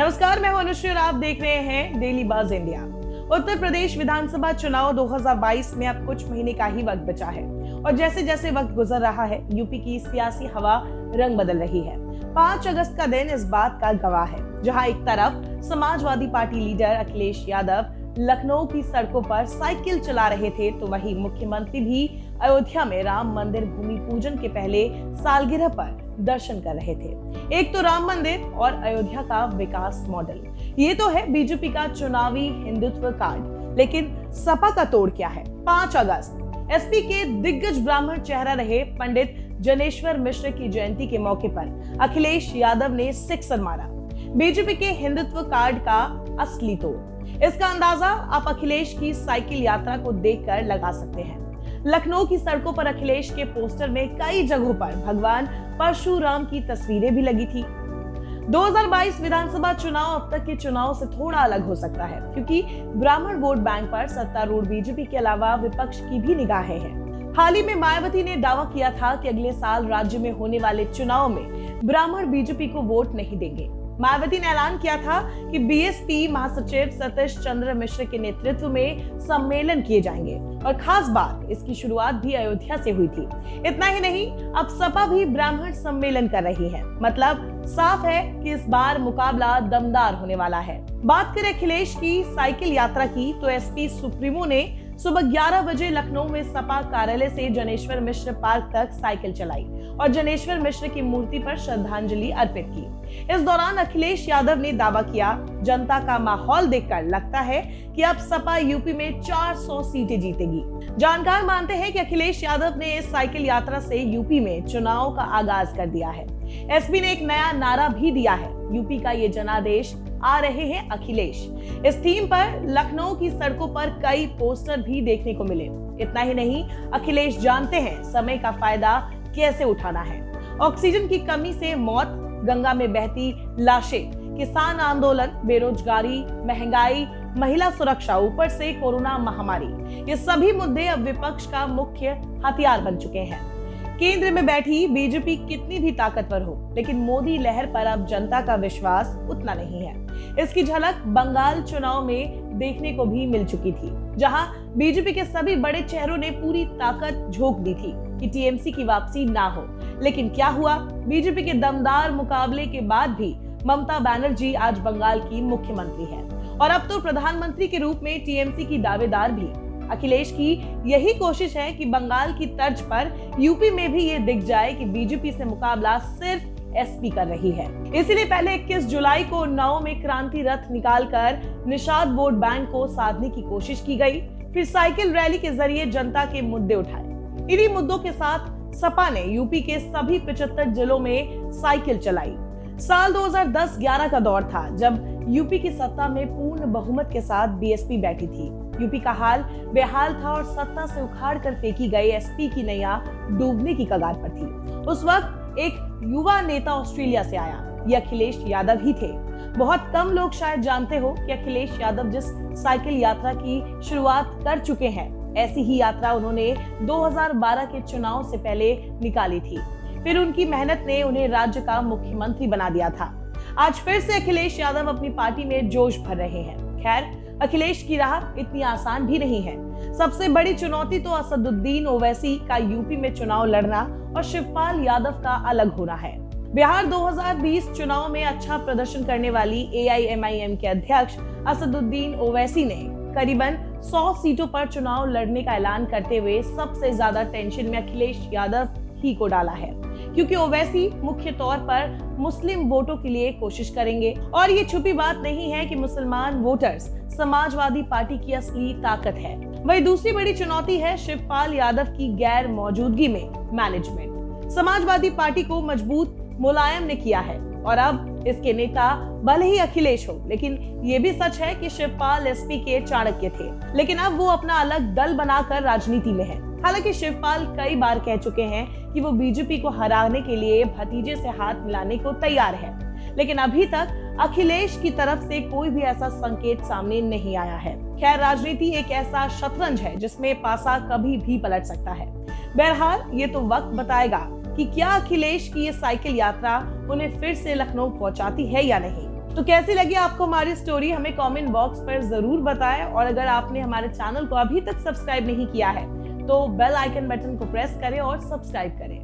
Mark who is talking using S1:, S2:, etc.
S1: नमस्कार, मैं हूं अनुश्री और आप देख रहे हैं daily buzz India. Uttar Pradesh विधानसभा चुनाव 2022 में अब कुछ महीने का ही वक्त बचा है और जैसे जैसे वक्त गुजर रहा है यूपी की सियासी हवा रंग बदल रही है। 5 अगस्त का दिन इस बात का गवाह है, जहां एक तरफ समाजवादी पार्टी लीडर अखिलेश यादव लखनऊ की सड़कों पर साइकिल चला रहे थे, तो वहीं मुख्यमंत्री भी अयोध्या में राम मंदिर भूमि पूजन के पहले सालगिरह पर दर्शन कर रहे थे। एक तो राम मंदिर और अयोध्या का विकास मॉडल, ये तो है बीजेपी का चुनावी हिंदुत्व कार्ड। लेकिन सपा का तोड़ क्या है? 5 अगस्त एसपी के दिग्गज ब्राह्मण चेहरा रहे पंडित जनेश्वर मिश्र की जयंती के मौके पर अखिलेश यादव ने सिक्सर मारा, बीजेपी के हिंदुत्व कार्ड का असली तोड़। इसका अंदाजा आप अखिलेश की साइकिल यात्रा को देखकर लगा सकते हैं। लखनऊ की सड़कों पर अखिलेश के पोस्टर में कई जगहों पर भगवान परशुराम की तस्वीरें भी लगी थी। 2022 विधानसभा चुनाव अब तक के चुनाव से थोड़ा अलग हो सकता है, क्योंकि ब्राह्मण वोट बैंक पर सत्तारूढ़ बीजेपी के अलावा विपक्ष की भी निगाहें हैं। हाल ही में मायावती ने दावा किया था कि अगले साल राज्य में होने वाले चुनाव में ब्राह्मण बीजेपी को वोट नहीं देंगे। मायावती ने ऐलान किया था कि बीएसपी महासचिव सतीश चंद्र मिश्र के नेतृत्व में सम्मेलन किए जाएंगे और खास बात, इसकी शुरुआत भी अयोध्या से हुई थी। इतना ही नहीं, अब सपा भी ब्राह्मण सम्मेलन कर रही है। मतलब साफ है कि इस बार मुकाबला दमदार होने वाला है। बात करें अखिलेश की साइकिल यात्रा की, तो एसपी सुप्रीमो ने सुबह 11 बजे लखनऊ में सपा कार्यालय से जनेश्वर मिश्र पार्क तक साइकिल चलाई और जनेश्वर मिश्र की मूर्ति पर श्रद्धांजलि अर्पित की। इस दौरान अखिलेश यादव ने दावा किया, जनता का माहौल देखकर लगता है कि अब सपा यूपी में 400 सीटें जीतेगी। जानकार मानते हैं कि अखिलेश यादव ने इस साइकिल यात्रा से यूपी में चुनाव का आगाज कर दिया है। एसपी ने एक नया नारा भी दिया है, यूपी का ये जनादेश, आ रहे हैं अखिलेश। इस थीम पर लखनऊ की सड़कों पर कई पोस्टर भी देखने को मिले। इतना ही नहीं, अखिलेश जानते हैं समय का फायदा कैसे उठाना है। ऑक्सीजन की कमी से मौत, गंगा में बहती लाशें, किसान आंदोलन, बेरोजगारी, महंगाई, महिला सुरक्षा, ऊपर से कोरोना महामारी, ये सभी मुद्दे अब विपक्ष का मुख्य हथियार बन चुके हैं। केंद्र में बैठी बीजेपी कितनी भी ताकतवर हो, लेकिन मोदी लहर पर अब जनता का विश्वास उतना नहीं है। इसकी झलक बंगाल चुनाव में देखने को भी मिल चुकी थी, जहां बीजेपी के सभी बड़े चेहरों ने पूरी ताकत झोंक दी थी कि टीएमसी की वापसी ना हो। लेकिन क्या हुआ? बीजेपी के दमदार मुकाबले के बाद भी ममता बनर्जी आज बंगाल की मुख्यमंत्री है और अब तो प्रधानमंत्री के रूप में टीएमसी की दावेदार भी। अखिलेश की यही कोशिश है कि बंगाल की तर्ज पर यूपी में भी ये दिख जाए कि बीजेपी से मुकाबला सिर्फ एसपी कर रही है। इसीलिए पहले 21 जुलाई को उन्नाव में क्रांति रथ निकालकर निषाद वोट बैंक को साधने की कोशिश की गई, फिर साइकिल रैली के जरिए जनता के मुद्दे उठाए। इन्हीं मुद्दों के साथ सपा ने यूपी के सभी 75 जिलों में साइकिल चलाई। साल 2010-11 का दौर था जब यूपी की सत्ता में पूर्ण बहुमत के साथ बीएसपी बैठी थी। यूपी का हाल बेहाल था और सत्ता से उखाड़ कर फेंकी गई एसपी की नैया डूबने की कगार पर थी। उस वक्त एक युवा नेता ऑस्ट्रेलिया से आया, ये अखिलेश यादव ही थे। बहुत कम लोग शायद जानते हो कि अखिलेश यादव जिस साइकिल यात्रा की शुरुआत कर चुके हैं, ऐसी ही यात्रा उन्होंने 2012 के चुनाव से पहले निकाली थी। फिर उनकी मेहनत ने उन्हें राज्य का मुख्यमंत्री बना दिया था। आज फिर से अखिलेश यादव अपनी पार्टी में जोश भर रहे हैं। खैर, अखिलेश की राह इतनी आसान भी नहीं है। सबसे बड़ी चुनौती तो असदुद्दीन ओवैसी का यूपी में चुनाव लड़ना और शिवपाल यादव का अलग होना है। बिहार 2020 चुनाव में अच्छा प्रदर्शन करने वाली एआईएमआईएम के अध्यक्ष असदुद्दीन ओवैसी ने करीबन 100 सीटों पर चुनाव लड़ने का ऐलान करते हुए सबसे ज्यादा टेंशन में अखिलेश यादव ही को डाला है, क्योंकि ओवैसी मुख्य तौर पर मुस्लिम वोटों के लिए कोशिश करेंगे और ये छुपी बात नहीं है कि मुसलमान वोटर्स समाजवादी पार्टी की असली ताकत है। वही दूसरी बड़ी चुनौती है शिवपाल यादव की गैर मौजूदगी में मैनेजमेंट। समाजवादी पार्टी को मजबूत मुलायम ने किया है और अब इसके नेता भले ही अखिलेश हो, लेकिन ये भी सच है कि शिवपाल एसपी के चाणक्य थे, लेकिन अब वो अपना अलग दल बनाकर राजनीति में है। हालांकि शिवपाल कई बार कह चुके हैं कि वो बीजेपी को हराने के लिए भतीजे से हाथ मिलाने को तैयार है, लेकिन अभी तक अखिलेश की तरफ से कोई भी ऐसा संकेत सामने नहीं आया है। खैर, राजनीति एक ऐसा शतरंज है जिसमें पासा कभी भी पलट सकता है। बहरहाल, ये तो वक्त बताएगा कि क्या अखिलेश की ये साइकिल यात्रा उन्हें फिर से लखनऊ पहुंचाती है या नहीं। तो कैसी लगी आपको हमारी स्टोरी, हमें कमेंट बॉक्स पर जरूर बताएं। और अगर आपने हमारे चैनल को अभी तक सब्सक्राइब नहीं किया है तो बेल आइकन बटन को प्रेस करें और सब्सक्राइब करें।